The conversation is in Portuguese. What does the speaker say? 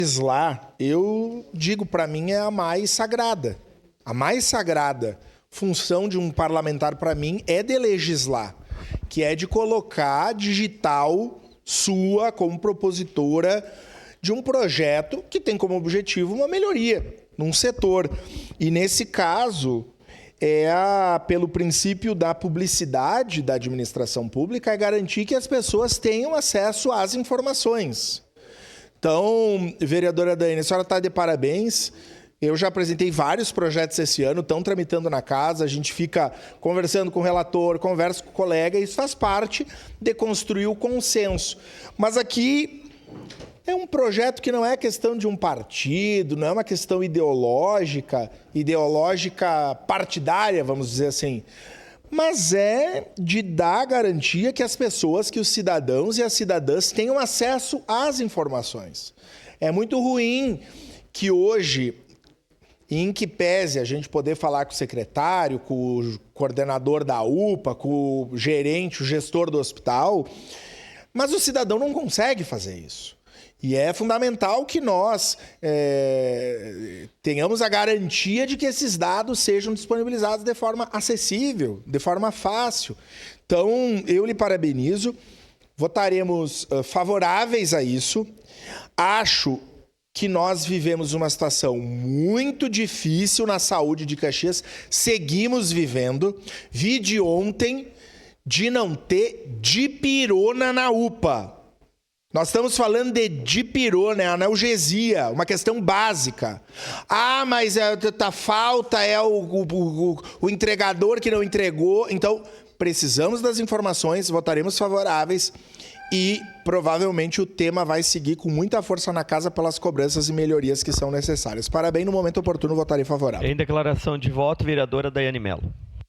Legislar, eu digo, para mim é a mais sagrada. A mais sagrada função de um parlamentar, para mim, é de legislar, que é de colocar digital sua como propositora de um projeto que tem como objetivo uma melhoria num setor. E nesse caso, pelo princípio da publicidade da administração pública, é garantir que as pessoas tenham acesso às informações. Então, vereadora Daiane, a senhora está de parabéns. Eu já apresentei vários projetos esse ano, estão tramitando na casa, a gente fica conversando com o relator, conversa com o colega, isso faz parte de construir o consenso. Mas aqui é um projeto que não é questão de um partido, não é uma questão ideológica partidária, vamos dizer assim, mas é de dar garantia que as pessoas, que os cidadãos e as cidadãs tenham acesso às informações. É muito ruim que hoje, em que pese a gente poder falar com o secretário, com o coordenador da UPA, com o gerente, o gestor do hospital, mas o cidadão não consegue fazer isso. E é fundamental que nós tenhamos a garantia de que esses dados sejam disponibilizados de forma acessível, de forma fácil. Então, eu lhe parabenizo, votaremos favoráveis a isso. Acho que nós vivemos uma situação muito difícil na saúde de Caxias, seguimos vivendo. Vi de ontem de não ter dipirona na UPA. Nós estamos falando de dipirona, analgesia, uma questão básica. Ah, mas a falta é o entregador que não entregou. Então, precisamos das informações, votaremos favoráveis e provavelmente o tema vai seguir com muita força na casa pelas cobranças e melhorias que são necessárias. Parabéns, no momento oportuno votarei favorável. Em declaração de voto, vereadora Daiane Mello.